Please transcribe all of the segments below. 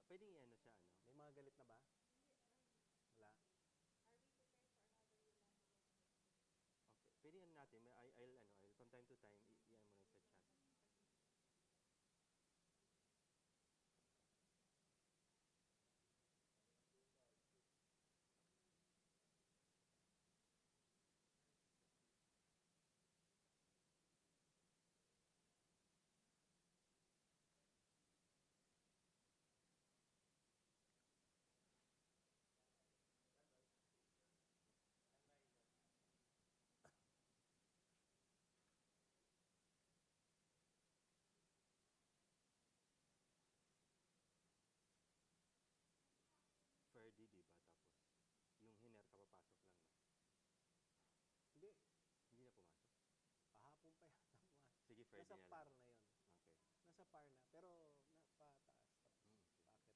Pwedeng ano siya, ano? May mga galit na ba? Wala. Okay. Pwede ano natin, I'll from time to time, iyan mo rin sa chat. Ferdy, di ba? Tapos, yung hiner kapapasok lang, no? Hindi. Hindi na pumasok. Kahapon pa yata pumasok. Sige, Ferdy Nasa na lang. par na yon. Okay. Nasa par na. Pero napataas. Tapos Okay. paakit naman. Nagre-recurve.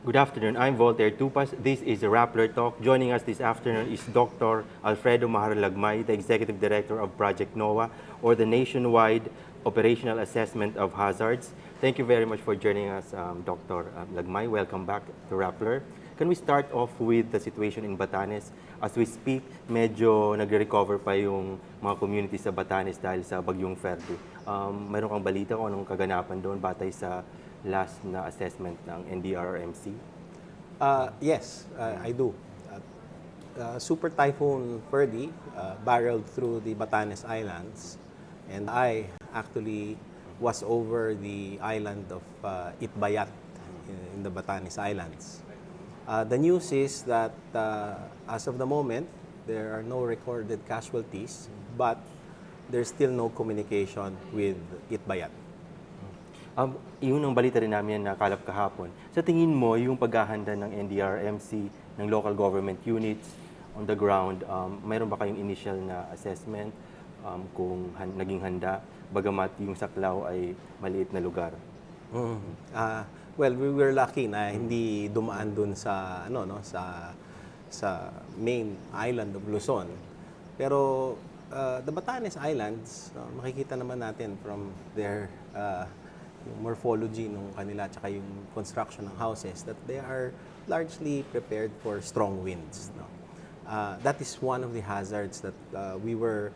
Good afternoon. I'm Voltaire Tupas. This is Rappler Talk. Joining us this afternoon is Dr. Alfredo Maharlagmay, the Executive Director of Project NOAA, or the Nationwide Operational Assessment of Hazards. Thank you very much for joining us, Dr. Lagmay. Welcome back to Rappler. Can we start off with the situation in Batanes? As we speak, medyo nagre-recover pa yung mga communities sa Batanes dahil sa bagyong Ferdy. Mayroon kang balita kung anong kaganapan doon batay sa last na assessment ng NDRRMC? Yes, I do. Super Typhoon Ferdy barreled through the Batanes Islands, and I actually was over the island of Itbayat in the Batanes Islands. The news is that as of the moment, there are no recorded casualties, but there's still no communication with Itbayat. Yun ang balita rin namin na kalap kahapon. Sa tingin mo, yung paghahanda ng NDRMC, ng local government units on the ground, mayroon ba kayong initial na assessment kung naging handa, bagamat yung Saklaw ay maliit na lugar? Well, we were lucky na hindi dumaan dun sa ano no sa main island of Luzon. Pero the Batanes Islands, no, makikita naman natin from their yung morphology ng kanila at yung construction ng houses that they are largely prepared for strong winds. No? That is one of the hazards that we were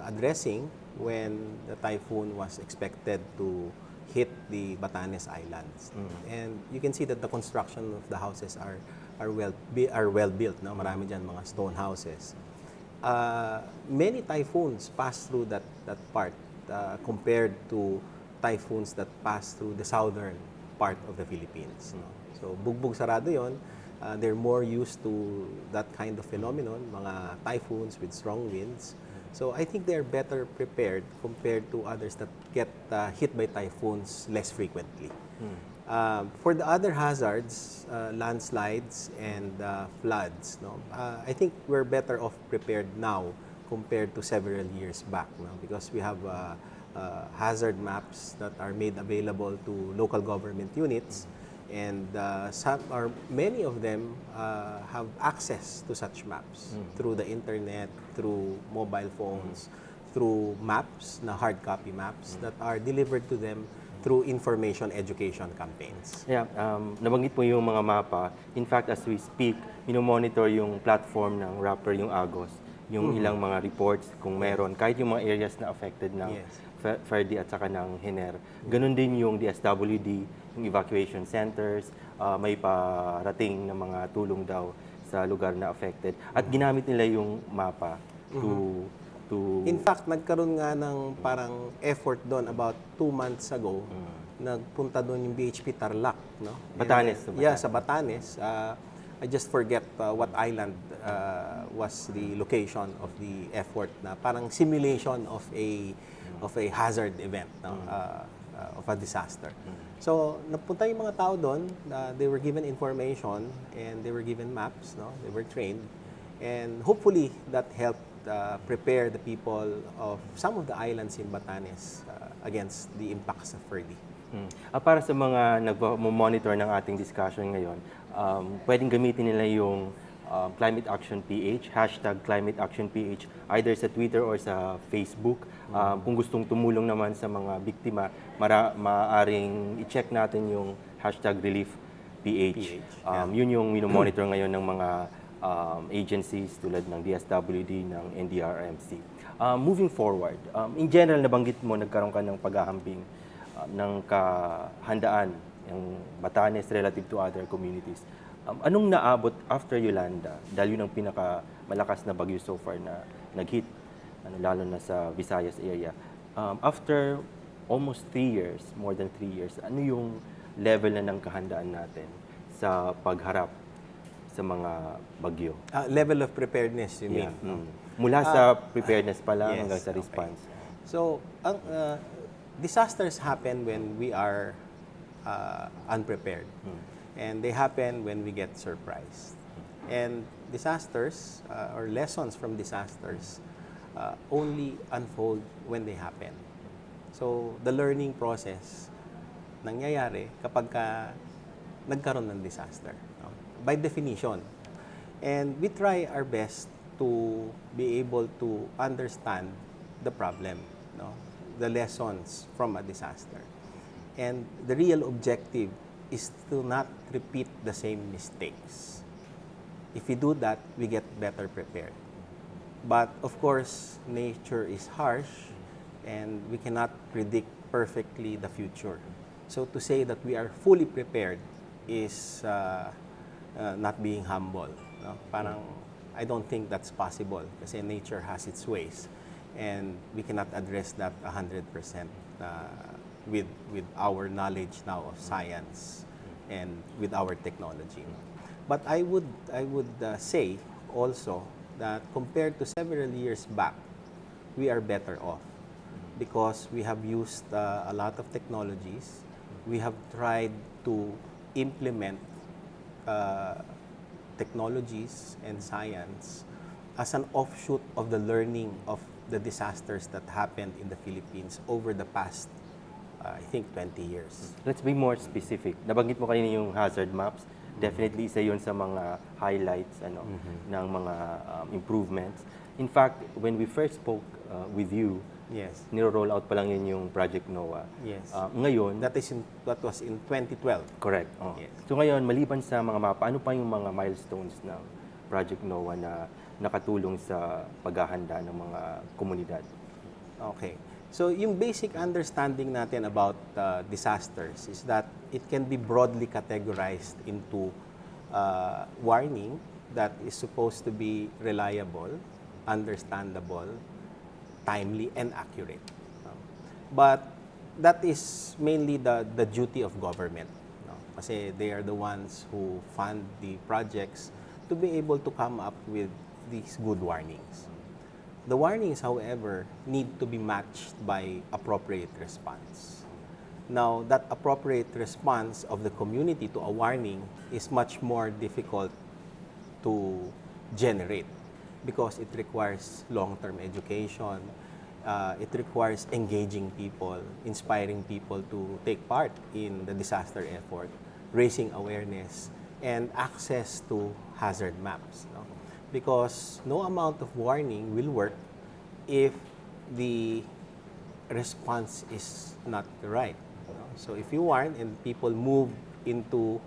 addressing when the typhoon was expected to hit the Batanes Islands. And you can see that the construction of the houses are well built. No? Marami dyan mga stone houses. Many typhoons pass through that part compared to typhoons that pass through the southern part of the Philippines. No? So, bugbog sarado yon. They're more used to that kind of phenomenon, mga typhoons with strong winds. So, I think they're better prepared compared to others that get hit by typhoons less frequently. For the other hazards, landslides and floods, no, I think we're better off prepared now compared to several years back, no, because we have hazard maps that are made available to local government units, and many of them have access to such maps through the internet, through mobile phones, through maps, na hard copy maps that are delivered to them through information education campaigns. Yeah, nabanggit mo yung mga mapa. In fact, as we speak, monitor yung platform ng Rappler, yung Agos, yung ilang mga reports kung meron, kahit yung mga areas na affected ng Ferdy at saka ng Hiner. Ganun din yung DSWD, yung evacuation centers, may parating na mga tulong daw sa lugar na affected. At ginamit nila yung mapa to In fact, nagkaroon nga ng parang effort doon about 2 months ago. Nagpunta doon yung BHP Tarlac, no? Batanes. Yeah, sa Batanes. I just forget what island was the location of the effort na parang simulation of a hazard event, no? Of a disaster. So, napunta yung mga tao doon, they were given information and they were given maps, no? They were trained, and hopefully that helped prepare the people of some of the islands in Batanes against the impacts of Ferdy. Para sa mga nag-monitor ng ating discussion ngayon, pwedeng gamitin nila yung Climate Action PH, hashtag Climate Action PH, either sa Twitter or sa Facebook. Kung gustong tumulong naman sa mga biktima, maaaring i-check natin yung hashtag Relief PH. Yun yung minomonitor ngayon ng mga agencies tulad ng DSWD, ng NDRMC. Moving forward, in general, nabanggit mo, nagkaroon ka ng paghahambing ng kahandaan ng Batanes relative to other communities. Anong naabot after Yolanda? Dahil yun ang pinakamalakas na bagyo so far na nag-hit, lalo na sa Visayas area. After almost 3 years, more than 3 years, ano yung level na ng kahandaan natin sa pagharap sa mga bagyo? Level of preparedness, you mean? Mula sa preparedness pa lang hanggang sa okay. response. So, disasters happen when we are unprepared. And they happen when we get surprised. And disasters or lessons from disasters only unfold when they happen. So, the learning process nangyayari kapag nagkaroon ng disaster. No? By definition. And we try our best to be able to understand the problem, no? The lessons from a disaster. And the real objective is to not repeat the same mistakes. If we do that, we get better prepared. But of course, nature is harsh and we cannot predict perfectly the future. So to say that we are fully prepared is not being humble. No? Parang, I don't think that's possible kasi nature has its ways and we cannot address that 100% with our knowledge now of science and with our technology. But I would say also that compared to several years back, we are better off because we have used a lot of technologies. We have tried to implement technologies and science as an offshoot of the learning of the disasters that happened in the Philippines over the past I think 20 years. Let's be more specific. Nabanggit mo kanina yung hazard maps. Definitely isa yun sa mga highlights ng mga improvements. In fact, when we first spoke with you, niro-roll out pa lang yun yung Project NOAA. Yes. Ngayon, That was in 2012. correct. Yes. So ngayon, maliban sa mga mapa, ano pa yung mga milestones ng Project NOAA na nakatulong sa paghahanda ng mga komunidad? Okay. So, yung basic understanding natin about disasters is that it can be broadly categorized into warning that is supposed to be reliable, understandable, timely, and accurate. But that is mainly the duty of government. No? Kasi they are the ones who fund the projects to be able to come up with these good warnings. The warnings, however, need to be matched by appropriate response. Now, that appropriate response of the community to a warning is much more difficult to generate because it requires long-term education, it requires engaging people, inspiring people to take part in the disaster effort, raising awareness, and access to hazard maps. No? Because no amount of warning will work if the response is not right. So if you warn and people move into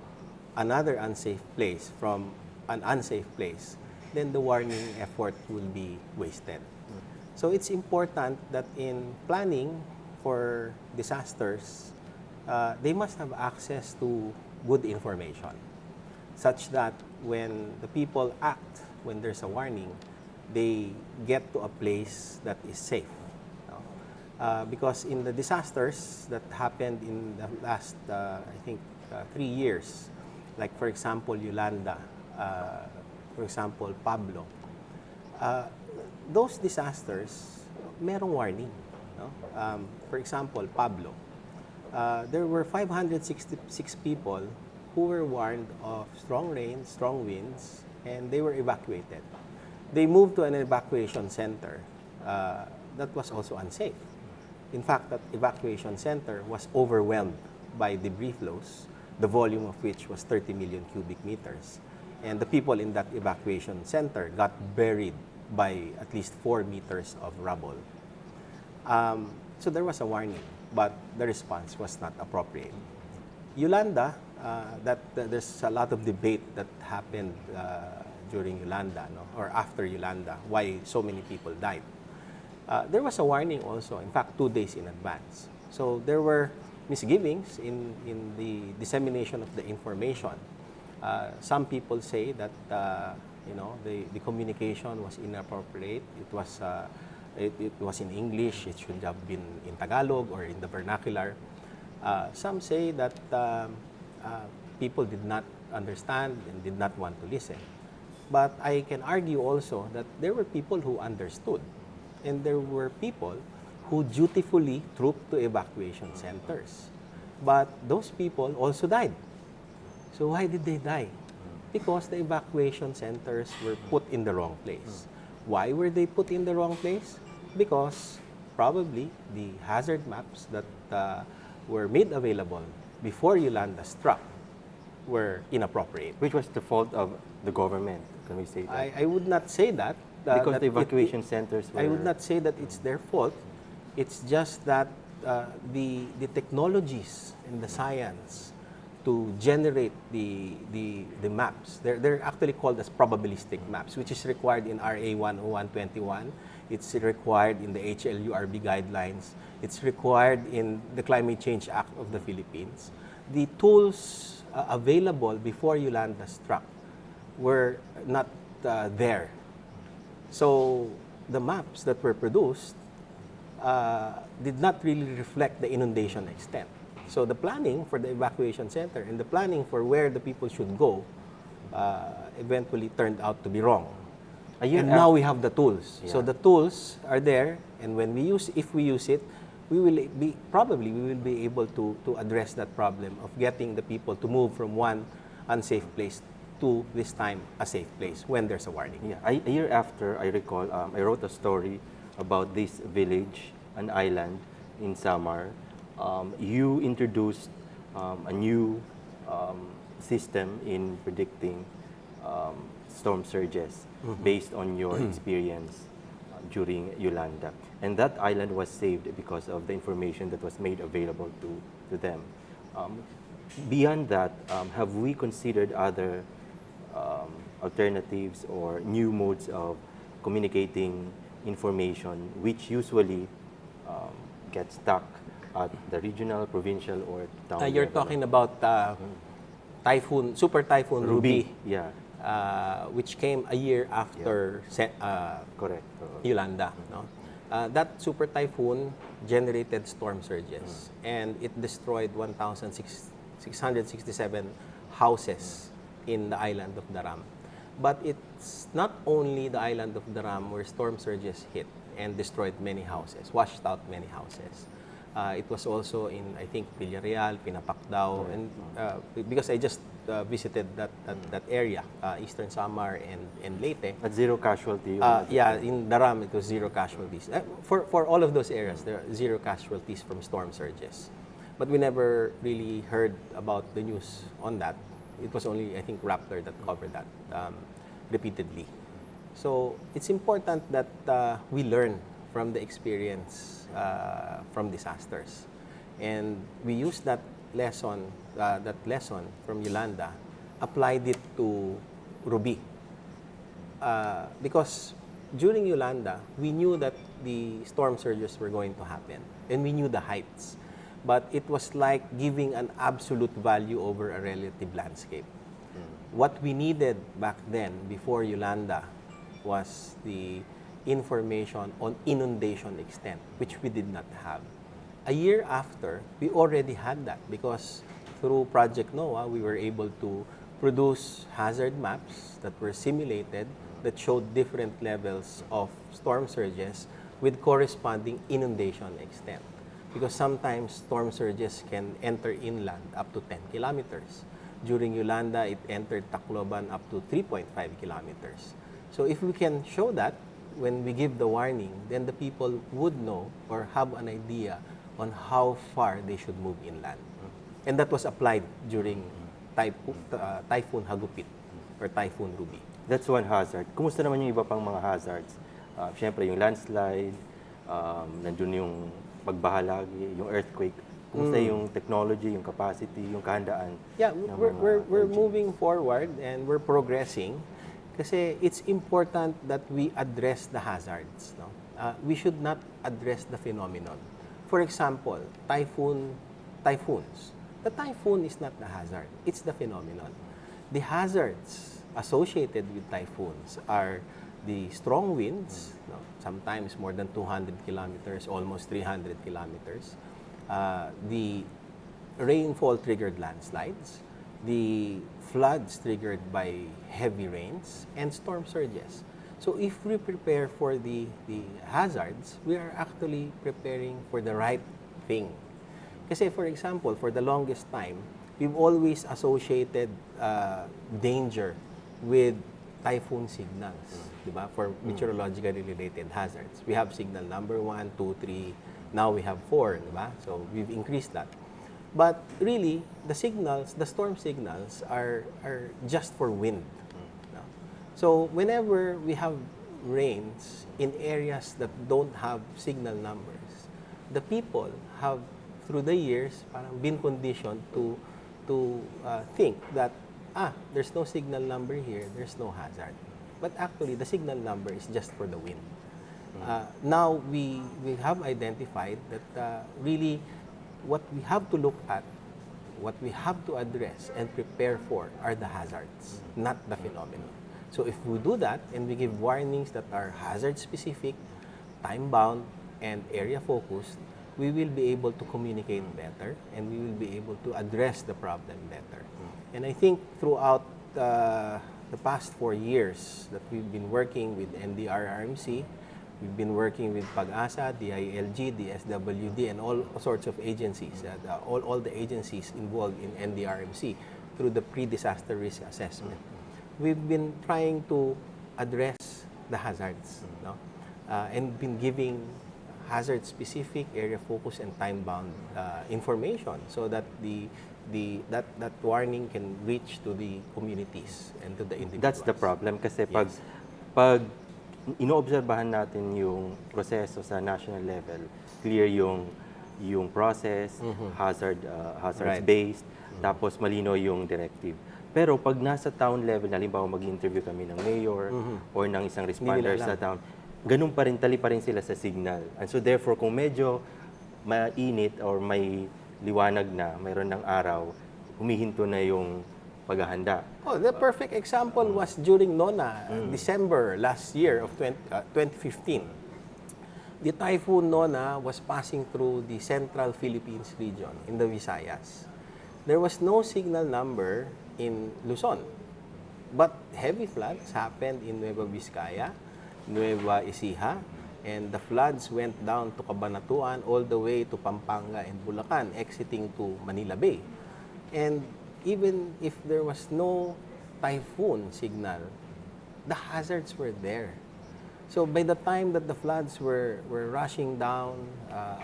another unsafe place from an unsafe place, then the warning effort will be wasted. So it's important that in planning for disasters, they must have access to good information such that when the people act, when there's a warning, they get to a place that is safe. Because in the disasters that happened in the last, I think, 3 years, like for example, Yolanda, for example, Pablo, those disasters, merong warning. No? For example, Pablo, there were 566 people who were warned of strong rain, strong winds, and they were evacuated. They moved to an evacuation center that was also unsafe. In fact, that evacuation center was overwhelmed by debris flows, the volume of which was 30 million cubic meters. And the people in that evacuation center got buried by at least 4 meters of rubble. So there was a warning, but the response was not appropriate. Yolanda, there's a lot of debate that happened during Yolanda, no? Or after Yolanda, why so many people died. There was a warning also, in fact, 2 days in advance. So there were misgivings in the dissemination of the information. Some people say that the communication was inappropriate. It was in English. It should have been in Tagalog or in the vernacular. Some say that people did not understand and did not want to listen. But I can argue also that there were people who understood, and there were people who dutifully trooped to evacuation centers. But those people also died. So why did they die? Because the evacuation centers were put in the wrong place. Why were they put in the wrong place? Because probably the hazard maps that were made available before Yolanda struck were inappropriate. Which was the fault of the government, can we say that? I would not say that. Because that the evacuation centers were... I would not say that it's their fault. It's just that the technologies and the science to generate the maps, they're actually called as probabilistic maps, which is required in RA 10121. It's required in the HLURB guidelines. It's required in the Climate Change Act of the Philippines. The tools available before Yolanda struck were not there. So the maps that were produced did not really reflect the inundation extent. So the planning for the evacuation center and the planning for where the people should go eventually turned out to be wrong. And now we have the tools. Yeah. So the tools are there, and if we use it, we will be able to address that problem of getting the people to move from one unsafe place to this time a safe place when there's a warning. Yeah, a year after, I recall, I wrote a story about this village, an island in Samar. You introduced a new system in predicting storm surges based on your experience during Yolanda. And that island was saved because of the information that was made available to them. Beyond that, have we considered other alternatives or new modes of communicating information which usually get stuck at the regional, provincial, or town You're level? talking about Super Typhoon Ruby. Yeah. Which came a year after Correct. Yolanda. No? That super typhoon generated storm surges, and it destroyed 1,667 houses in the island of Daram. But it's not only the island of Daram where storm surges hit and destroyed many houses, washed out many houses. It was also in, I think, Villarreal, Pinapacdao, and because I just visited that area, Eastern Samar and Leyte. At zero casualty? Yeah, in Daram it was zero casualties. For all of those areas, there are zero casualties from storm surges. But we never really heard about the news on that. It was only, I think, Rappler that covered that repeatedly. So it's important that we learn from the experience from disasters. And we used that lesson from Yolanda, applied it to Ruby. Because during Yolanda, we knew that the storm surges were going to happen, and we knew the heights. But it was like giving an absolute value over a relative landscape. What we needed back then, before Yolanda, was the information on inundation extent, which we did not have. A year after, we already had that because through Project NOAA, we were able to produce hazard maps that were simulated that showed different levels of storm surges with corresponding inundation extent. Because sometimes storm surges can enter inland up to 10 kilometers. During Yolanda, it entered Tacloban up to 3.5 kilometers. So if we can show that, when we give the warning, then the people would know or have an idea on how far they should move inland. And that was applied during Typhoon Hagupit or Typhoon Ruby. That's one hazard. Kumusta naman yung iba pang mga hazards? Siyempre, yung landslide, nandun yung pagbaha lagi, yung earthquake. Kumusta yung technology, yung capacity, yung kahandaan? Yeah, ng we're mga moving forward and we're progressing kasi it's important that we address the hazards. No? We should not address the phenomenon. For example, typhoons. The typhoon is not the hazard, it's the phenomenon. The hazards associated with typhoons are the strong winds, no? Sometimes more than 200 kilometers, almost 300 kilometers. The rainfall-triggered landslides, the floods triggered by heavy rains, and storm surges. So if we prepare for the hazards, we are actually preparing for the right thing. Kasi for example, for the longest time, we've always associated danger with typhoon signals, di ba? For meteorologically related hazards. We have signal number 1, 2, 3, now we have 4, di ba? So we've increased that. But really, the signals, the storm signals are just for wind. No? So whenever we have rains in areas that don't have signal numbers, the people have through the years parang been conditioned to think that there's no signal number here, there's no hazard. But actually, the signal number is just for the wind. Now, we have identified that really what we have to look at, what we have to address and prepare for are the hazards, not the phenomenon. So if we do that and we give warnings that are hazard-specific, time-bound, and area-focused, we will be able to communicate better and we will be able to address the problem better. And I think throughout the past 4 years that we've been working with NDRRMC, we've been working with PAG-ASA, DILG, DSWD, and all sorts of agencies, all the agencies involved in NDRMC through the pre-disaster risk assessment. We've been trying to address the hazards, no? And been giving hazard-specific, area-focused, and time-bound information so that that warning can reach to the communities and to the individuals. That's the problem kasi Yes. pag inoobserbahan natin yung proseso sa national level, clear yung process, hazards Right. based, tapos malino yung directive. Pero pag nasa town level, halimbawa mag-interview kami ng mayor or ng isang responder nila sa alam. town, ganun pa rin, tali pa rin sila sa signal. And so therefore, kung medyo mainit or may liwanag na, mayroon ng araw, humihinto na yung paghahanda. Oh, the perfect example was during Nona, December last year of 2015. The typhoon Nona was passing through the central Philippines region in the Visayas. There was no signal number in Luzon, but heavy floods happened in Nueva Vizcaya, Nueva Ecija, and the floods went down to Cabanatuan all the way to Pampanga and Bulacan, exiting to Manila Bay. And even if there was no typhoon signal, the hazards were there. So by the time that the floods were rushing down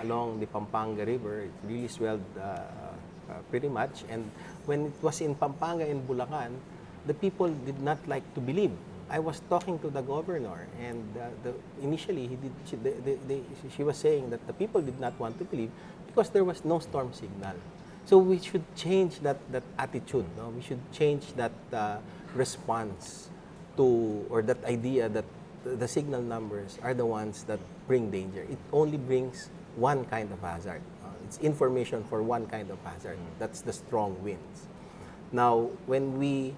along the Pampanga River, it really swelled pretty much. And when it was in Pampanga and Bulacan, the people did not like to believe. I was talking to the governor, and initially she was saying that the people did not want to believe because there was no storm signal. So we should change that attitude. No? We should change that response to, or that idea that the signal numbers are the ones that bring danger. It only brings one kind of hazard. It's information for one kind of hazard. That's the strong winds. Now, when we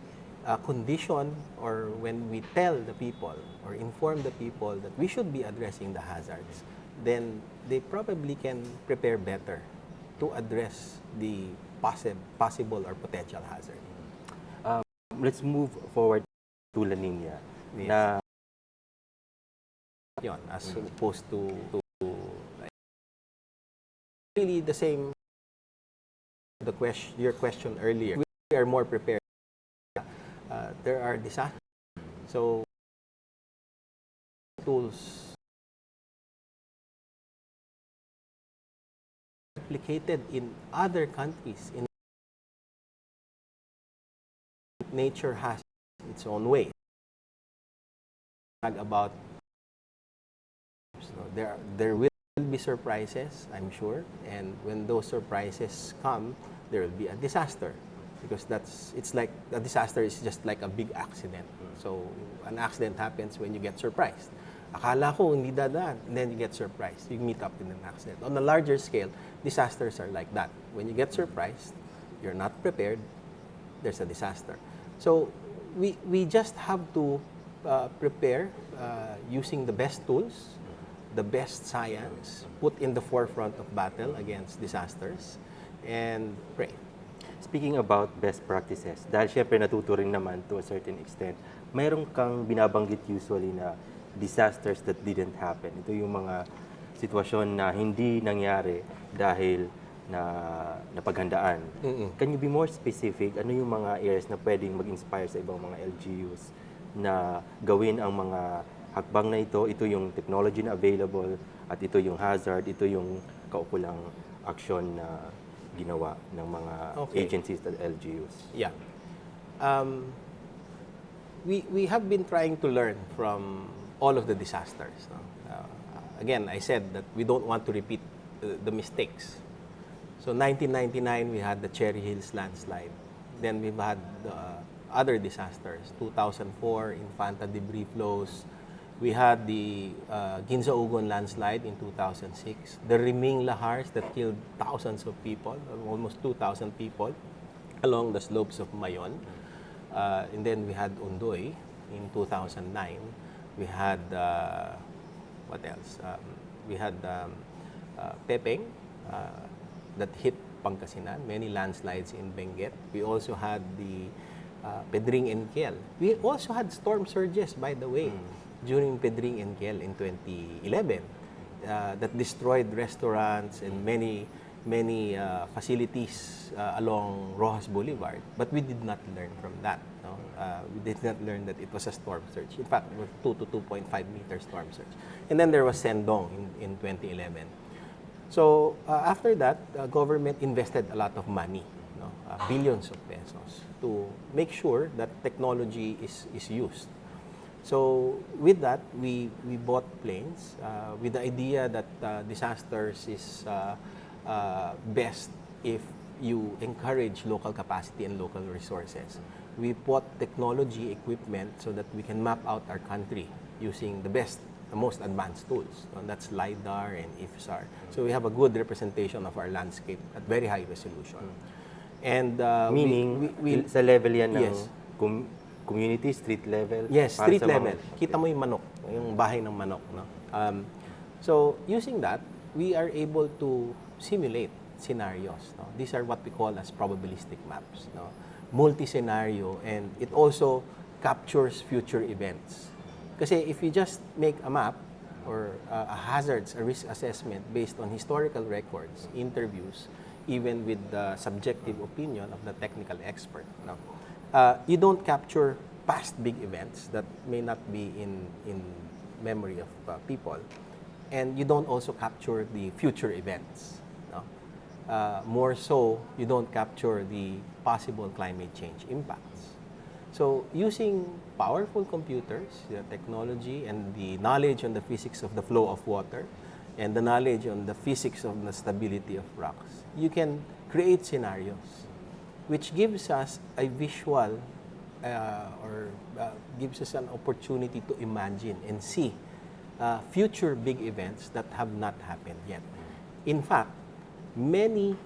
condition or when we tell the people or inform the people that we should be addressing the hazards, then they probably can prepare better to address the possible or potential hazard. Let's move forward to La Nina. Yes. Na Yun, as opposed to really the same your question earlier. We are more prepared. There are disasters. So tools replicated in other countries in nature has its own way. About there will be surprises, I'm sure, and when those surprises come, there will be a disaster because it's like a disaster is just like a big accident. So an accident happens when you get surprised. Akala ko hindi dadaan, and then you get surprised. You meet up in an accident. On a larger scale, disasters are like that. When you get surprised, you're not prepared, there's a disaster. So we just have to prepare using the best tools, the best science, put in the forefront of battle against disasters, and pray. Speaking about best practices, dahil syempre natuto rin naman to a certain extent, mayroon kang binabanggit usually na disasters that didn't happen. Ito yung mga sitwasyon na hindi nangyari dahil na napaghandaan. Can you be more specific? Ano yung mga areas na pwedeng mag-inspire sa ibang mga LGUs na gawin ang mga hakbang na ito? Ito yung technology na available at ito yung hazard, ito yung kaukulang aksyon na ginawa ng mga agencies at LGUs. Yeah. We have been trying to learn from all of the disasters. No? Again, I said that we don't want to repeat the mistakes. So 1999, we had the Cherry Hills landslide. Then we've had other disasters. 2004, Infanta debris flows. We had the Ginza-Ugon landslide in 2006. The Riming Lahars that killed thousands of people, almost 2,000 people, along the slopes of Mayon. And then we had Undoy in 2009. We had, what else? We had Pepeng that hit Pangasinan, many landslides in Benguet. We also had the Pedring and Kiel. We also had storm surges, by the way, during Pedring and Kiel in 2011 that destroyed restaurants and many facilities along Rojas Boulevard. But we did not learn from that. No? We did not learn that it was a storm surge. In fact, it was 2 to 2.5 meter storm surge. And then there was Sendong in 2011. So after that, government invested a lot of money, no? Billions of pesos, to make sure that technology is used. So with that, we bought planes with the idea that disasters is best if you encourage local capacity and local resources. We bought technology equipment so that we can map out our country using the most advanced tools. That's LiDAR and IFSAR. So we have a good representation of our landscape at very high resolution. And Meaning, sa level yan ng community, street level? Yes, street level. Mga, Kita mo yung manok, yung bahay ng manok. No? So using that, we are able to simulate scenarios. No? These are what we call as probabilistic maps. No? Multi-scenario, and it also captures future events. Kasi if you just make a map or a hazards, a risk assessment based on historical records, interviews, even with the subjective opinion of the technical expert, no? You don't capture past big events that may not be in memory of people, and you don't also capture the future events. No? More so, you don't capture the possible climate change impacts. So using powerful computers, the technology and the knowledge on the physics of the flow of water and the knowledge on the physics of the stability of rocks, you can create scenarios which gives us a visual gives us an opportunity to imagine and see future big events that have not happened yet. In fact, many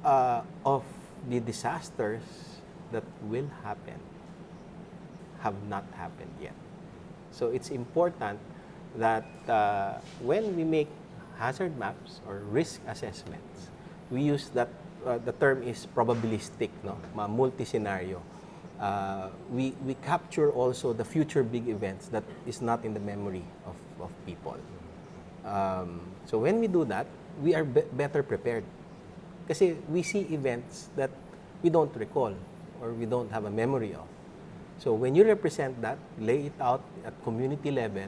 of the disasters that will happen have not happened yet. So it's important that when we make hazard maps or risk assessments, we use that, the term is probabilistic, no? Multi-scenario. We capture also the future big events that is not in the memory of people. So when we do that, we are better prepared. Kasi we see events that we don't recall or we don't have a memory of. So when you represent that, lay it out at community level,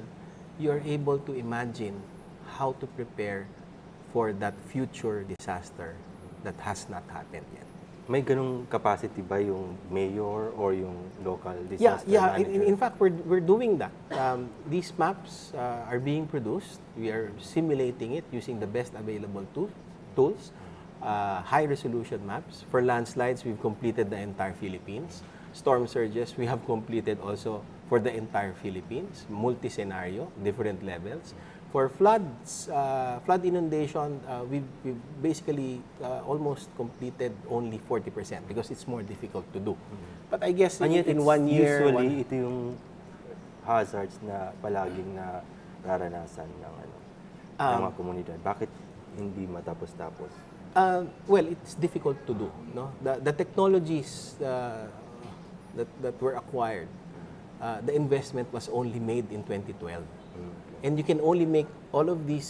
you are able to imagine how to prepare for that future disaster that has not happened yet. May ganung capacity ba yung mayor or yung local Yeah, disaster yeah. manager? In fact, we're doing that. These maps are being produced. We are simulating it using the best available tools. High-resolution maps. For landslides, we've completed the entire Philippines. Storm surges, we have completed also for the entire Philippines. Multi-scenario, different levels. For floods, flood inundation, we've basically almost completed only 40% because it's more difficult to do. But I guess And yet, in it's 1 year, usually, ito yung hazards na palaging na raranasan ng, ng mga komunidad. Bakit hindi matapos-tapos? well, it's difficult to do. No, the technologies that were acquired, the investment was only made in 2012. And you can only make all of these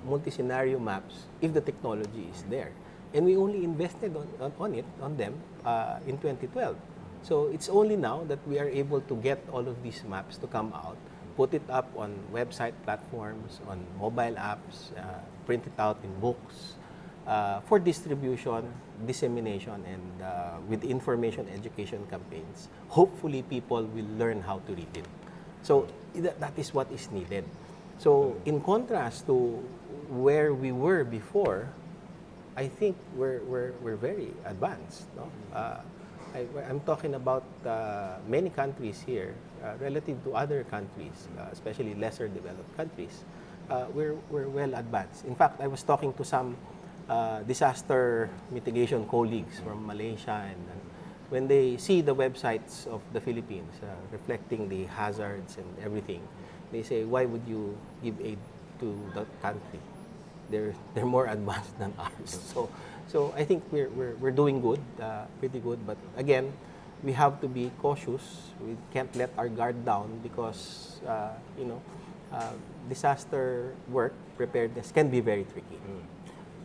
multi-scenario maps if the technology is there. And we only invested on them in 2012. So it's only now that we are able to get all of these maps to come out, put it up on website platforms, on mobile apps, print it out in books, for distribution, dissemination, and with information education campaigns. Hopefully, people will learn how to read it. So that is what is needed. So in contrast to where we were before, I think we're very advanced. No? I'm talking about many countries here relative to other countries, especially lesser developed countries. We're well advanced. In fact, I was talking to some disaster mitigation colleagues from Malaysia, and when they see the websites of the Philippines reflecting the hazards and everything, they say, "Why would you give aid to that country? They're more advanced than ours." So I think we're doing good, pretty good. But again, we have to be cautious. We can't let our guard down because disaster work, preparedness can be very tricky.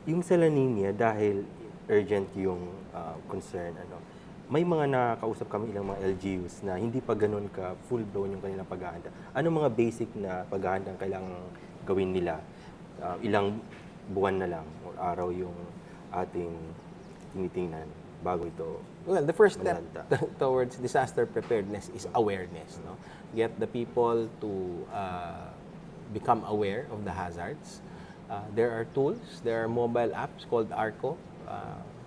Yung sa La Nina, dahil urgent yung concern, may mga nakakausap kami ilang mga LGUs na hindi pa ganun ka full-blown yung kanilang paghahanda. Ano mga basic na paghahanda ang kailangang gawin nila? Ilang buwan na lang o araw yung ating tinitingnan bago ito? Well, the first step malanta? towards disaster preparedness is awareness. No? Get the people to become aware of the hazards. There are tools, there are mobile apps called ARCO.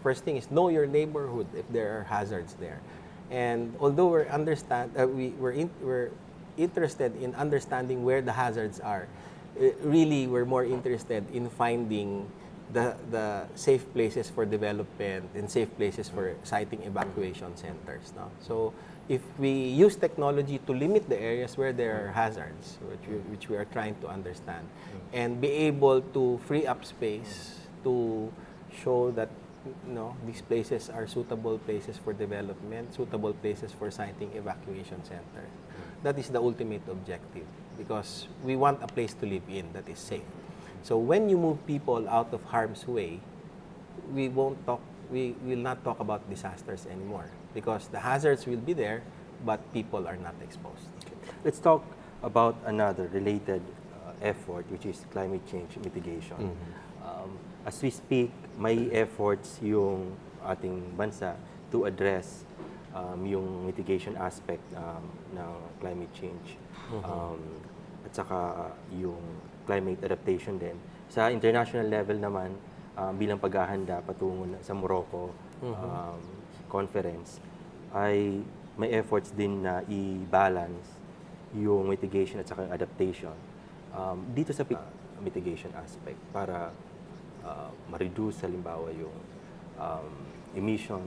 First thing is know your neighborhood if there are hazards there. And although we're interested in understanding where the hazards are, really we're more interested in finding the safe places for development and safe places for siting evacuation centers. No? So if we use technology to limit the areas where there are hazards, which we are trying to understand, and be able to free up space to show that these places are suitable places for development, suitable places for siting evacuation center. That is the ultimate objective because we want a place to live in that is safe. So when you move people out of harm's way, we will not talk about disasters anymore because the hazards will be there, but people are not exposed. Let's talk about another related effort, which is climate change mitigation. As we speak, may efforts yung ating bansa to address yung mitigation aspect ng climate change. At saka yung climate adaptation din. Sa international level naman, bilang paghahanda patungo sa Morocco conference, ay may efforts din na i-balance yung mitigation at saka yung adaptation dito sa mitigation aspect para ma-reduce halimbawa yung emission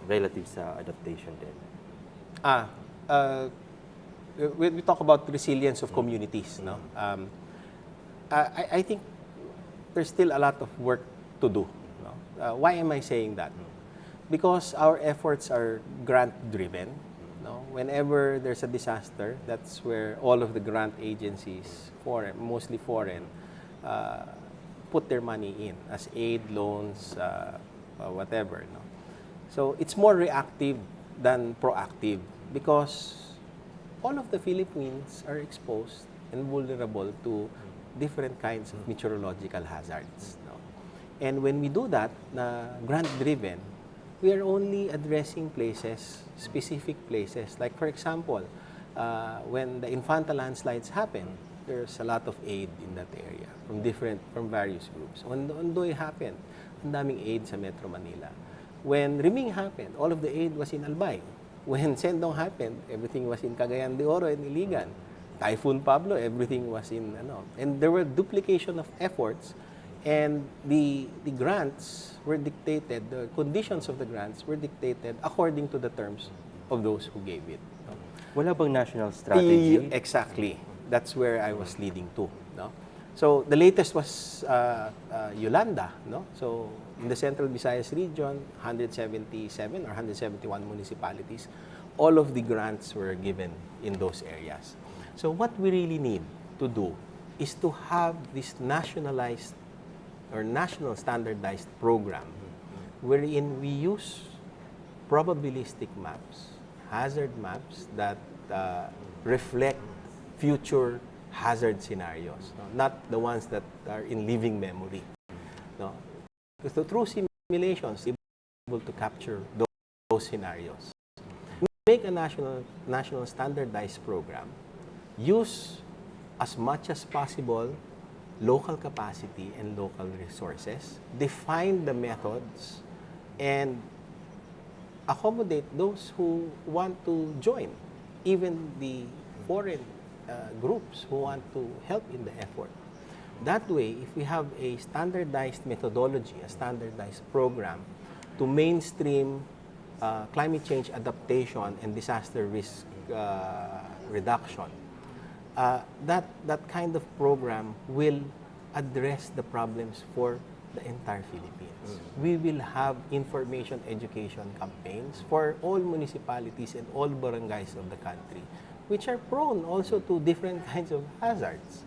relative sa adaptation din. We talk about resilience of communities. No? I think there's still a lot of work to do. No? Why am I saying that? Because our efforts are grant-driven. No? Whenever there's a disaster, that's where all of the grant agencies, mostly foreign, put their money in as aid, loans, whatever. No? So it's more reactive than proactive because all of the Philippines are exposed and vulnerable to different kinds of meteorological hazards. No? And when we do that, grant-driven, we are only addressing places, specific places. Like for example, when the Infanta landslides happen, there's a lot of aid in that area from various groups. When Ondoy happened, ang daming aid sa Metro Manila. When Riming happened, all of the aid was in Albay. When Sendong happened, everything was in Cagayan de Oro and Iligan. Typhoon Pablo, everything was in and there were duplication of efforts, and the grants were dictated, the conditions of the grants were dictated according to the terms of those who gave it. Wala bang national strategy? Exactly. That's where I was leading to. No? So the latest was Yolanda. No? So in the Central Visayas region, 177 or 171 municipalities, all of the grants were given in those areas. So what we really need to do is to have this nationalized or national standardized program wherein we use probabilistic maps, hazard maps that reflect future hazard scenarios, no? Not the ones that are in living memory. No? Because through simulations, we're able to capture those scenarios. Make a national standardized program, use as much as possible local capacity and local resources, define the methods, and accommodate those who want to join, even the foreign groups who want to help in the effort. That way, if we have a standardized methodology, a standardized program to mainstream climate change adaptation and disaster risk reduction, that kind of program will address the problems for the entire Philippines. We will have information education campaigns for all municipalities and all barangays of the country, which are prone also to different kinds of hazards.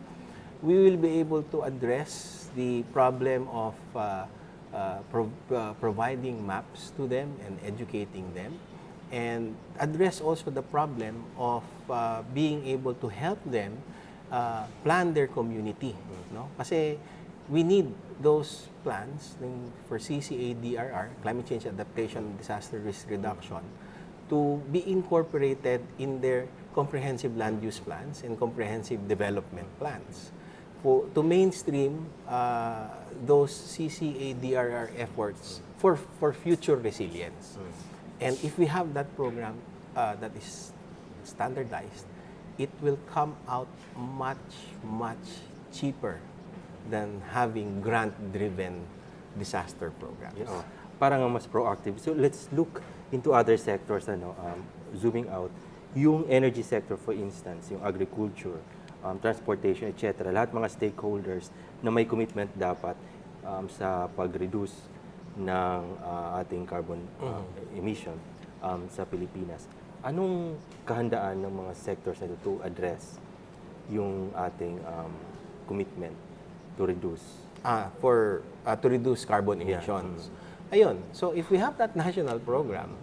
We will be able to address the problem of providing maps to them and educating them, and address also the problem of being able to help them plan their community. No? Kasi we need those plans for CCADRR, Climate Change Adaptation and Disaster Risk Reduction, to be incorporated in their comprehensive land use plans and comprehensive development plans, to mainstream those CCADRR efforts for future resilience. And if we have that program that is standardized, it will come out much cheaper than having grant-driven disaster programs. Yes. Parang mas proactive. So let's look into other sectors, zooming out. Yung energy sector, for instance, yung agriculture, transportation, etc. Lahat mga stakeholders na may commitment dapat sa pag-reduce ng ating carbon emission sa Pilipinas. Anong kahandaan ng mga sectors na ito to address yung ating commitment to reduce? To reduce carbon emissions. Ayun. So if we have that national program,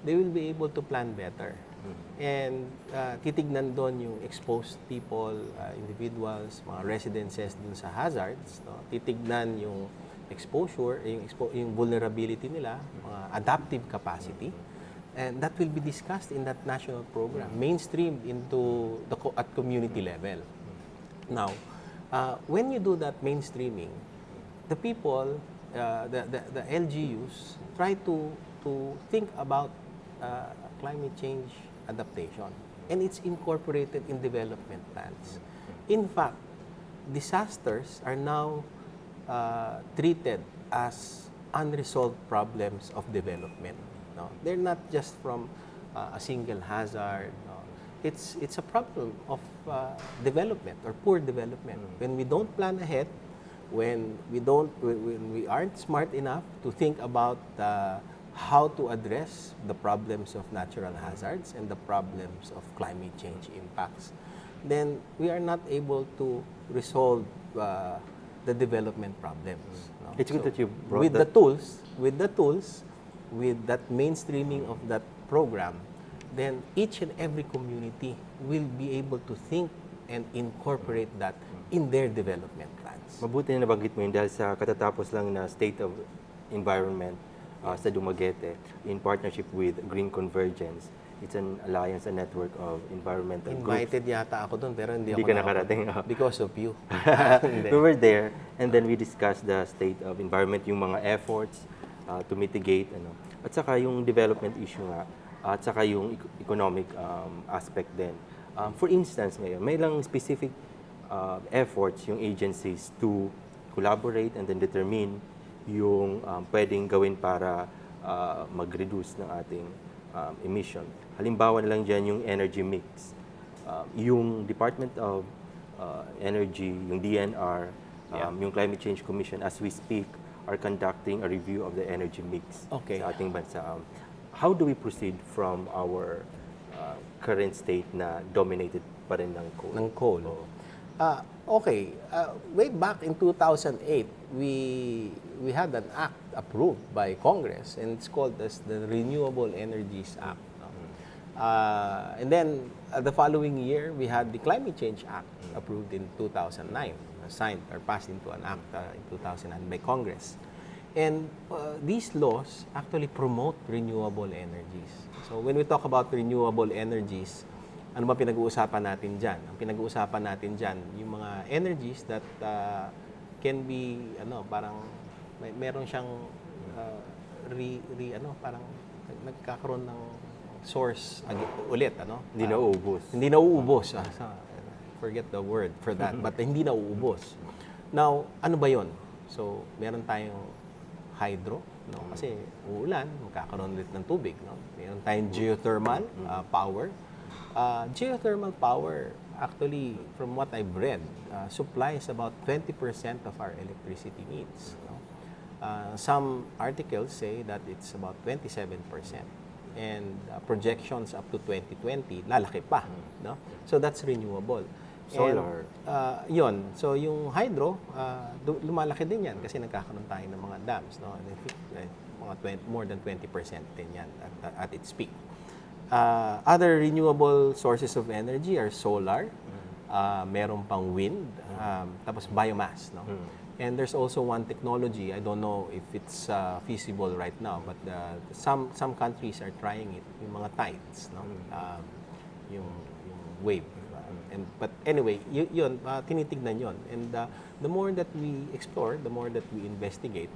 they will be able to plan better. And titignan doon yung exposed people, individuals, mga residences dun sa hazards. Titignan yung exposure, yung vulnerability nila, mga adaptive capacity. And that will be discussed in that national program, mainstreamed into at community level. Now, when you do that mainstreaming, the people, the LGUs, try to think about climate change adaptation, and it's incorporated in development plans. In fact, disasters are now treated as unresolved problems of development. No? They're not just from a single hazard. No? It's a problem of development or poor development. When we don't plan ahead, when we aren't smart enough to think about how to address the problems of natural hazards and the problems of climate change impacts, then we are not able to resolve the development problems. No? It's good that you brought with the tools, with that mainstreaming of that program, then each and every community will be able to think and incorporate that in their development plans. Mabuti na nabanggit mo yun dahil sa katatapos lang na State of Environment sa Dumaguete in partnership with Green Convergence. It's an alliance, a network of environmental groups. Invited yata ako doon, pero hindi Hindi ako ka nakarating. because of you. Hindi. We were there, and then we discussed the state of environment, yung mga efforts to mitigate, at saka yung development issue nga, at saka yung economic aspect din. For instance, ngayon, may lang specific efforts yung agencies to collaborate and then determine yung pwedeng gawin para mag-reduce ng ating emission. Halimbawa na lang dyan yung energy mix. Yung Department of Energy, yung DNR, yung Climate Change Commission, as we speak, are conducting a review of the energy mix sa ating bansa. How do we proceed from our current state na dominated pa rin ng coal? Ng coal. Okay. Way back in 2008, we had an act approved by Congress, and it's called as the Renewable Energies Act. And then the following year, we had the Climate Change Act approved in 2009, signed or passed into an act in 2009 by Congress. And these laws actually promote renewable energies. So when we talk about renewable energies, ano ba pinag-uusapan natin dyan? Ang pinag-uusapan natin dyan, yung mga energies that can be, parang meron siyang parang nagkakaroon ng source ulit, Hindi nauubos. Hindi nauubos. Forget the word for that. But hindi nauubos. Now, ano ba yon? So, meron tayong hydro, kasi uulan, magkakaroon ulit ng tubig. Meron tayong geothermal power. Geothermal power, actually, from what I've read, supplies about 20% of our electricity needs. Some articles say that it's about 27%. And projections up to 2020, lalaki pa. So that's renewable. Solar. And, yun. So yung hydro, lumalaki din yan kasi nagkakaroon tayo ng mga dams. And I think mga more than 20% din yan at its peak. Other renewable sources of energy are solar, meron pang wind, tapos biomass. And there's also one technology, I don't know if it's feasible right now, but some countries are trying it, yung mga tides, yung wave. But anyway, yun, tinitignan yun. And the more that we explore, the more that we investigate,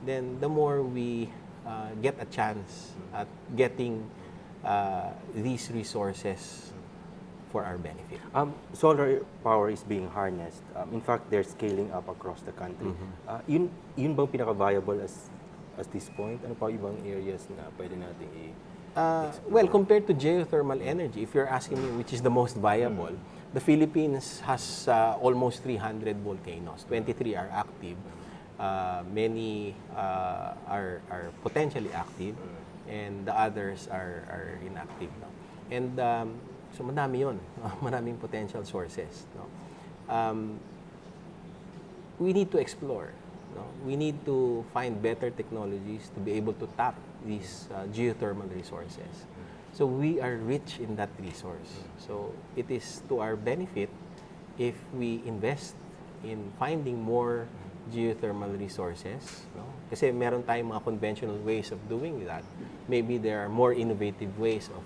then the more we get a chance at getting these resources for our benefit. Solar power is being harnessed. In fact, they're scaling up across the country. Yun bang pinaka-viable as this point? Ano pa ibang areas na pwede natin well, compared to geothermal energy, if you're asking me which is the most viable, the Philippines has almost 300 volcanoes. 23 are active. Many are potentially active, and the others are inactive. And so madami yun. Maraming potential sources. We need to explore. We need to find better technologies to be able to tap these geothermal resources. So we are rich in that resource. So it is to our benefit if we invest in finding more geothermal resources. Kasi meron tayong mga conventional ways of doing that. Maybe there are more innovative ways of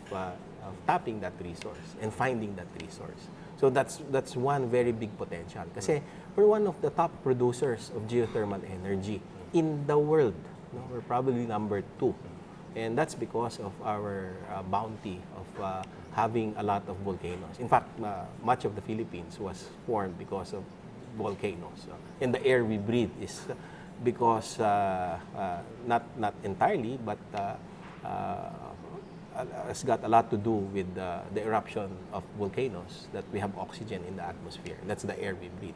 tapping that resource and finding that resource. So that's one very big potential. Kasi we're one of the top producers of geothermal energy in the world. We're probably number 2. And that's because of our bounty of having a lot of volcanoes. In fact, much of the Philippines was formed because of volcanoes. And the air we breathe is because, not entirely, but has got a lot to do with the eruption of volcanoes, that we have oxygen in the atmosphere. That's the air we breathe.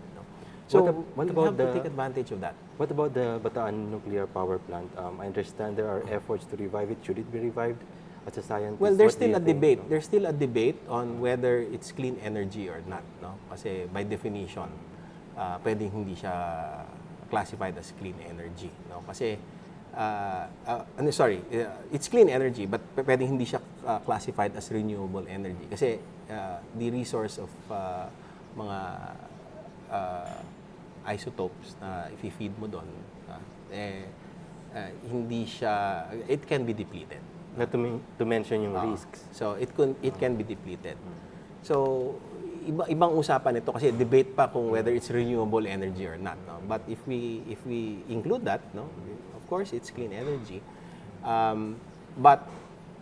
So what we about have to take advantage of that. What about the Bataan nuclear power plant? I understand there are efforts to revive it. Should it be revived? As a scientist, well, there's what do still you a think? debate. There's still a debate on whether it's clean energy or not. Kasi by definition, pwedeng hindi siya classified as clean energy. Kasi it's clean energy, but pwedeng hindi siya classified as renewable energy. Kasi the resource of mga isotopes na i-feed mo doon, hindi siya, it can be depleted. Not to mention yung risks. So it can be depleted. So ibang usapan ito kasi debate pa kung whether it's renewable energy or not, no? But if we include that, no, of course it's clean energy. But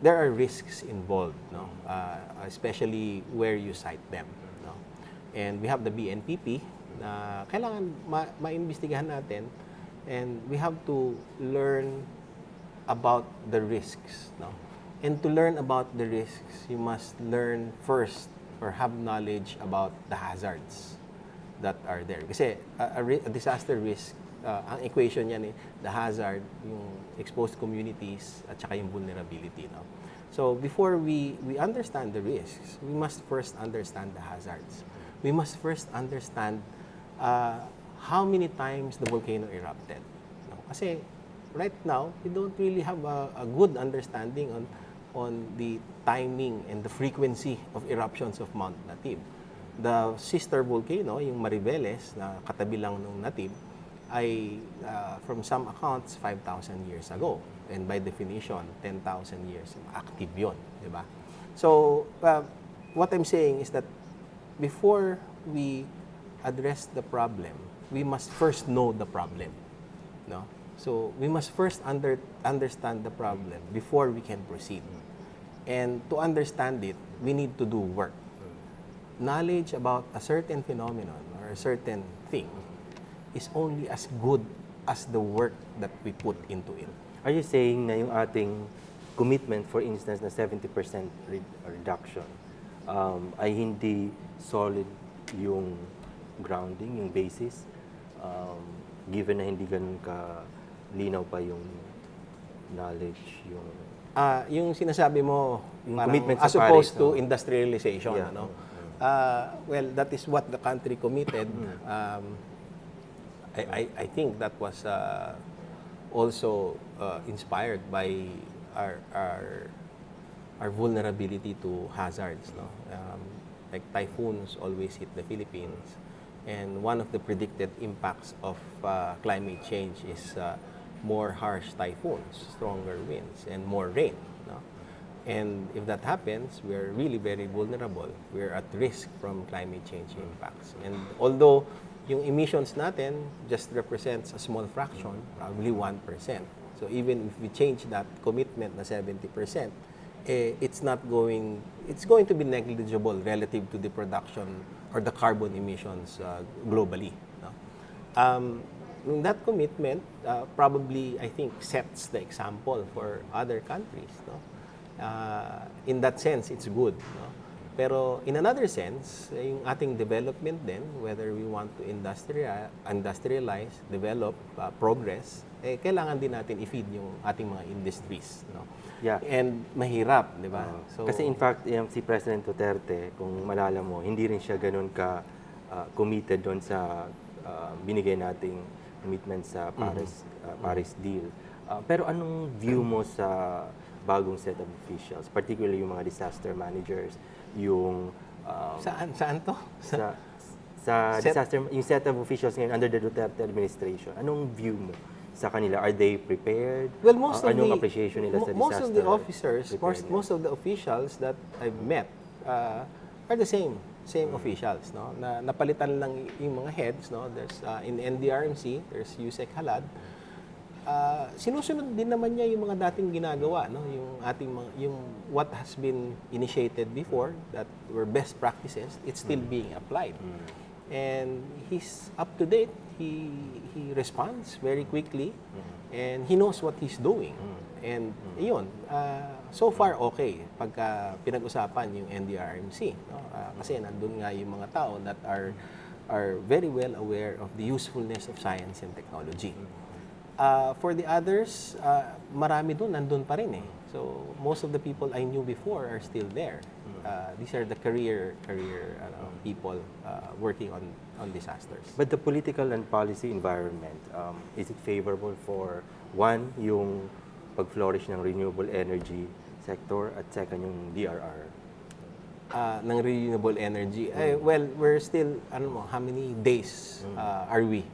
there are risks involved, no? Especially where you cite them, no? And we have the BNPP na kailangan maimbestigahan natin, and we have to learn about the risks, no? And to learn about the risks, you must learn first or have knowledge about the hazards that are there. Kasi a disaster risk, ang equation niyan the hazard, yung exposed communities, at saka yung vulnerability, no? So before we understand the risks, we must first understand the hazards. We must first understand how many times the volcano erupted, no? Kasi right now, we don't really have a good understanding on the timing and the frequency of eruptions of Mount Natib. The sister volcano, yung Mariveles, na katabi lang ng Natib, ay from some accounts 5,000 years ago. And by definition, 10,000 years active yun, di ba? So, what I'm saying is that before we address the problem, we must first know the problem, no? So, we must first understand the problem before we can proceed. And to understand it, we need to do work. Knowledge about a certain phenomenon or a certain thing is only as good as the work that we put into it. Are you saying na yung ating commitment, for instance, na 70% reduction, ay hindi solid yung grounding, yung basis, given na hindi ganun ka linaw pa yung knowledge, yung sinasabi mo, yung parang commitment sa as opposed Paris, to no? industrialization, Yeah. ano? Well, that is what the country committed. I think that was also inspired by our vulnerability to hazards, no? Like typhoons always hit the Philippines, and one of the predicted impacts of climate change is more harsh typhoons, stronger winds, and more rain, no? And if that happens, we're really very vulnerable. We're at risk from climate change impacts. And although yung emissions natin just represents a small fraction, probably 1%. So even if we change that commitment na 70%, it's going to be negligible relative to the production or the carbon emissions globally, no? That commitment probably, I think, sets the example for other countries, no? In that sense, it's good, no? Pero in another sense, yung ating development din, whether we want to industrialize, develop, progress, kailangan din natin i-feed yung ating mga industries, no? Yeah. And mahirap, di ba? Kasi in fact, si President Duterte, kung malala mo, hindi rin siya ganun ka committed doon sa binigay nating commitment sa Paris deal. Pero anong view mo sa bagong set of officials, particularly yung mga disaster managers, yung Saan to? sa disaster, yung set of officials ngayon under the Duterte administration, anong view mo sa kanila? Are they prepared? Well, most of anong the appreciation nila sa most of the disaster officers, preparedness? most of the officials that I've met are the same officials, no? Na napalitan lang yung mga heads, no? There's in NDRMC, there's Yusek Halad. Sinusunod din naman niya yung mga dating ginagawa, no? Yung ating yung what has been initiated before that were best practices, it's still being applied. And he's up to date. He responds very quickly, and he knows what he's doing. And yun, so far okay pagka pinag-usapan yung NDRMC, no? Kasi nandun nga yung mga tao that are very well aware of the usefulness of science and technology. For the others, marami doon nandun pa rin eh. So most of the people I knew before are still there. These are the career people working on disasters. But the political and policy environment, is it favorable for one, yung pag-flourish ng renewable energy sector, at second, yung DRR? Ng renewable energy. Well, we're still, how many days are we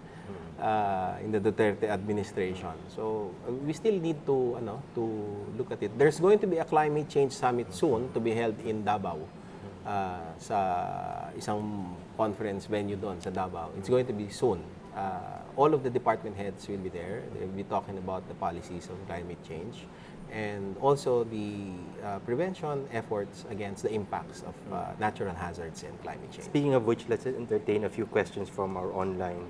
in the Duterte administration. So we still need to look at it. There's going to be a climate change summit soon to be held in Davao. Sa isang conference venue doon sa Davao. It's going to be soon. All of the department heads will be there. They'll be talking about the policies on climate change and also the prevention efforts against the impacts of natural hazards and climate change. Speaking of which, let's entertain a few questions from our online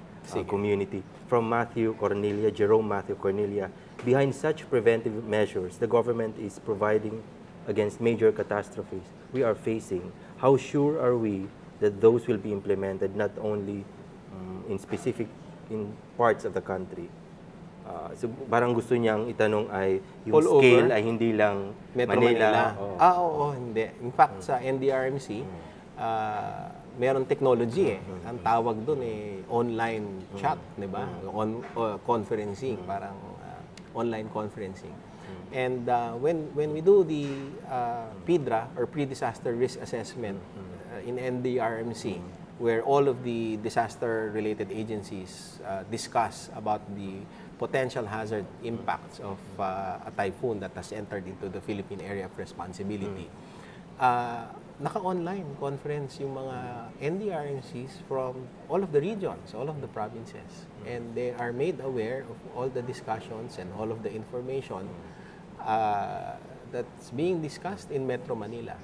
community. From Matthew Cornelia, Jerome Matthew Cornelia, behind such preventive measures, the government is providing against major catastrophes we are facing. How sure are we that those will be implemented not only in parts of the country? So parang gusto niyang itanong ay yung All scale over? ay hindi lang Metro Manila. Oo. Oo, hindi. In fact, sa NDRMC, meron technology Ang tawag doon online chat, di ba? Conferencing, parang online conferencing. And when we do the PDRA or pre-disaster risk assessment in NDRMC, where all of the disaster-related agencies discuss about the potential hazard impacts of a typhoon that has entered into the Philippine area of responsibility, naka-online conference yung mga NDRMCs from all of the regions, all of the provinces. And they are made aware of all the discussions and all of the information that's being discussed in Metro Manila.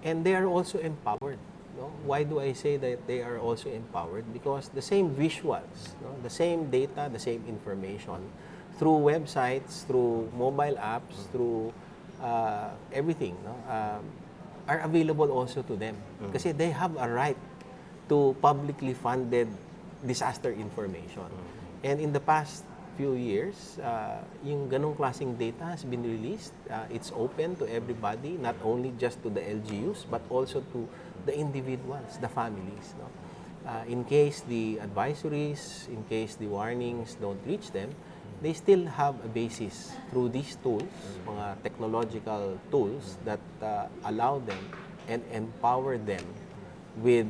And they are also empowered. No? Why do I say that they are also empowered? Because the same visuals, the same data, the same information, through websites, through mobile apps, through everything, are available also to them. Kasi they have a right to publicly funded disaster information. And in the past few years, yung ganong klaseng data has been released. It's open to everybody, not only just to the LGUs, but also to the individuals, the families. In case the advisories, in case the warnings don't reach them, they still have a basis through these tools, mga technological tools that allow them and empower them with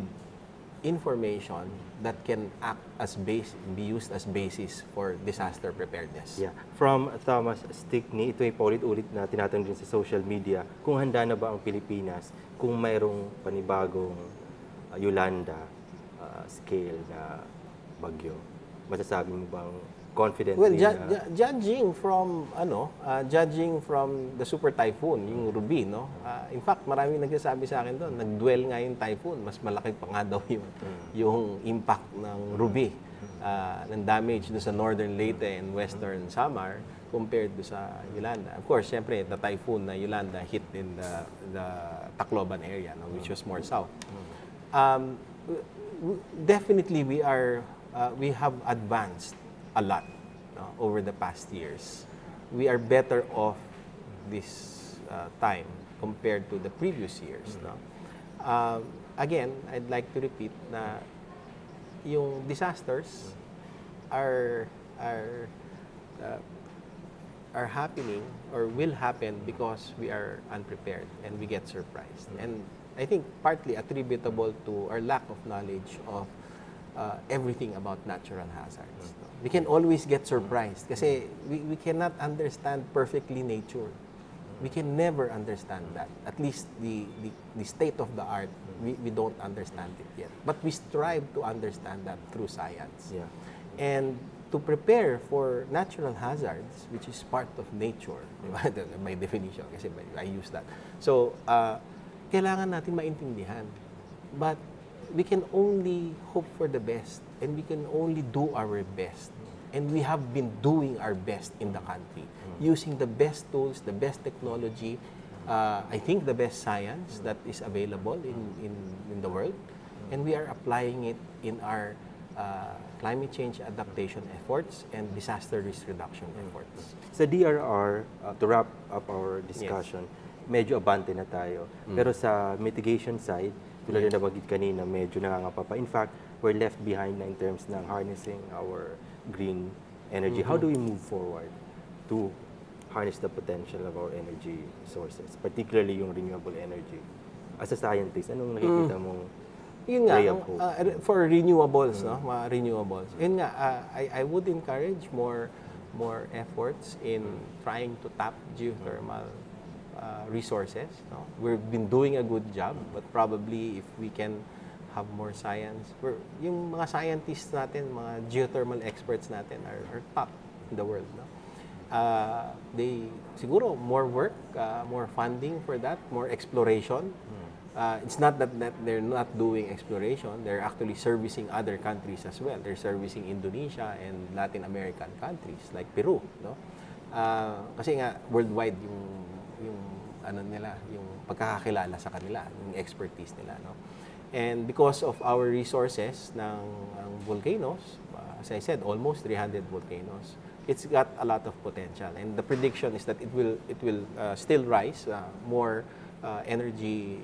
information that can act as be used as basis for disaster preparedness. Yeah. From Thomas Stickney, ito ay paulit-ulit na tinatanong din sa social media, kung handa na ba ang Pilipinas kung mayroong panibagong Yolanda scale na bagyo? Masasabi mo bang confident Well, na judging from the super typhoon, yung Ruby, in fact, maraming nagsasabi sa akin doon, nag-dwell nga yung typhoon, mas malaki pa nga daw yung impact ng Ruby, ng damage doon sa northern Leyte and western Samar compared do sa Yolanda. Of course, syempre, the typhoon na Yolanda hit in the Tacloban area, which was more south. Definitely, we have advanced a lot over the past years. We are better off this time compared to the previous years. Again, I'd like to repeat na yung disasters are happening or will happen because we are unprepared and we get surprised. And I think partly attributable to our lack of knowledge of everything about natural hazards. We can always get surprised kasi we cannot understand perfectly nature. We can never understand that. At least the state of the art, we don't understand it yet. But we strive to understand that through science. Yeah. And to prepare for natural hazards, which is part of nature, by definition, kasi I use that. So, kailangan natin maintindihan. But we can only hope for the best and we can only do our best. And we have been doing our best in the country, using the best tools, the best technology, I think the best science that is available in the world. And we are applying it in our climate change adaptation efforts and disaster risk reduction efforts. Sa DRR, to wrap up our discussion, medyo abante na tayo. Pero sa mitigation side, tulad na nabanggit kanina, medyo nangangapa pa. In fact, we're left behind na in terms ng harnessing our green energy. How do we move forward to harness the potential of our energy sources, particularly yung renewable energy? As a scientist, anong nakikita mong Yun nga, ray of hope. for renewables, no? Mga renewables. Yun nga, I would encourage more efforts in trying to tap geothermal resources. No? We've been doing a good job, but probably if we can have more science, yung mga scientists natin, mga geothermal experts natin are top in the world. No? They siguro more work, more funding for that, more exploration. It's not that they're not doing exploration, they're actually servicing other countries as well. They're servicing Indonesia and Latin American countries like Peru, no? Kasi nga worldwide yung ano nila, yung pagkakakilala sa kanila, yung expertise nila, no? And because of our resources ng volcanoes, as I said, almost 300 volcanoes, it's got a lot of potential. And the prediction is that it will still rise more energy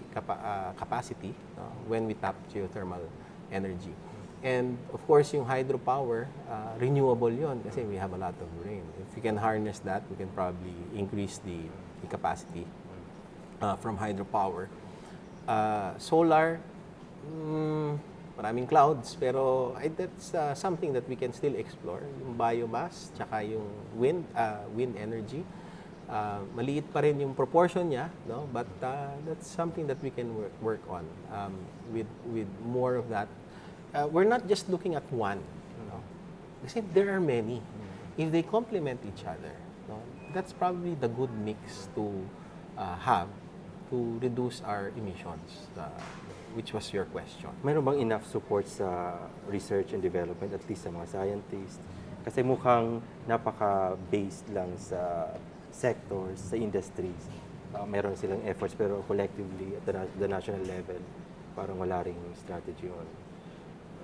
capacity when we tap geothermal energy. And of course, yung hydropower, renewable yon kasi we have a lot of rain. If we can harness that, we can probably increase the capacity from hydropower. Solar, maraming clouds, pero that's something that we can still explore. Yung biomass, tsaka yung wind energy. Maliit pa rin yung proportion niya, no? But that's something that we can work on with more of that. We're not just looking at one, no? Kasi there are many. If they complement each other, no? That's probably the good mix to have to reduce our emissions, which was your question. Meron bang enough support sa research and development, at least sa mga scientists? Kasi mukhang napaka-based lang sa sectors, sa industries. Meron silang efforts pero collectively at the national level, parang wala ring strategy on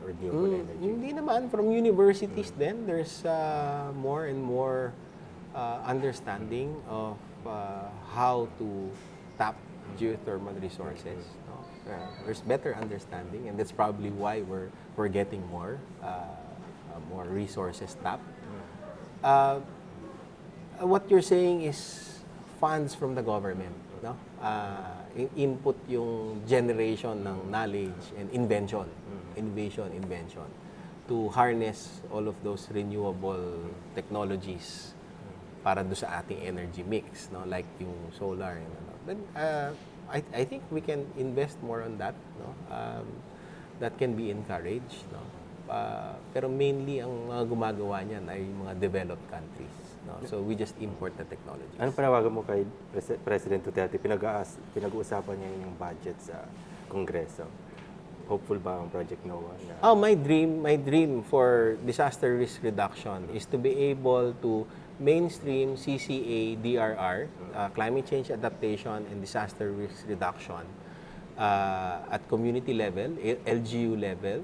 renewable energy. Hindi naman. From universities then, there's more and more understanding of how to tap geothermal resources. No? There's better understanding, and that's probably why we're getting more resources tapped. What you're saying is funds from the government, no? Input yung generation ng knowledge and invention, invention to harness all of those renewable technologies para do sa ating energy mix, no? Like yung solar and ano. Then I think we can invest more on that, no? That can be encouraged, no? Pero mainly ang mga gumagawa niyan ay mga developed countries. No? So we just import the technology. Anong panawagan mo kay President Duterte? Pinag-uusapan niya yung budget sa Kongreso. Hopeful ba ang Project NOAA? My dream for disaster risk reduction is to be able to mainstream CCA DRR, climate change adaptation and disaster risk reduction at community level, LGU level,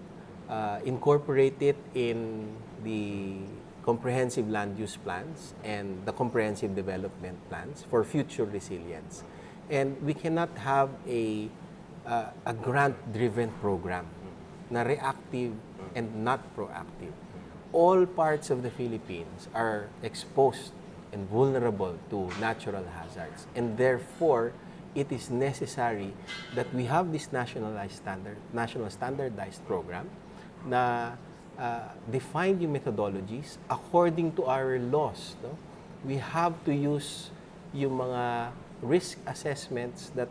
incorporate it in the comprehensive land use plans and the comprehensive development plans for future resilience. And we cannot have a grant-driven program na reactive and not proactive. All parts of the Philippines are exposed and vulnerable to natural hazards. And therefore, it is necessary that we have this national standardized program na define yung methodologies according to our laws. No? We have to use yung mga risk assessments that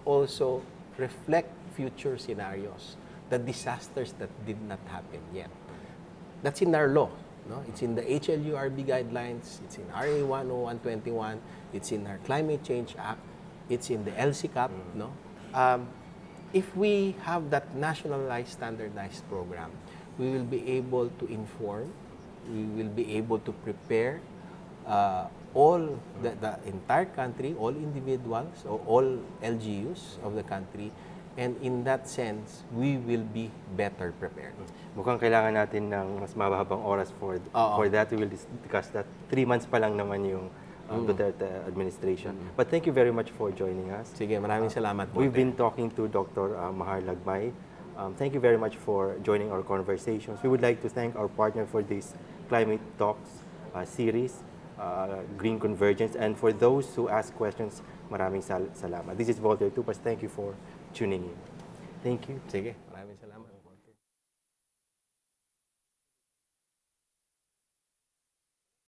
also reflect future scenarios, the disasters that did not happen yet. That's in our law. No? It's in the HLURB guidelines, it's in RA 10121, it's in our Climate Change Act, it's in the LCCAP. No? If we have that nationalized standardized program, we will be able to inform, we will be able to prepare all the entire country, all individuals, or all LGUs of the country, and in that sense, we will be better prepared. Mukhang kailangan natin ng mas mabahabang oras for that. We will discuss that. 3 months pa lang naman yung Duterte administration. But thank you very much for joining us. Sige, maraming salamat po. We've been talking to Dr. Mahar Lagmay. Thank you very much for joining our conversations. We would like to thank our partner for this Climate Talks series, Green Convergence. And for those who ask questions, maraming salamat. This is Voltaire Tupas. Thank you for tuning in. Thank you. Sige, maraming Maraming salamat.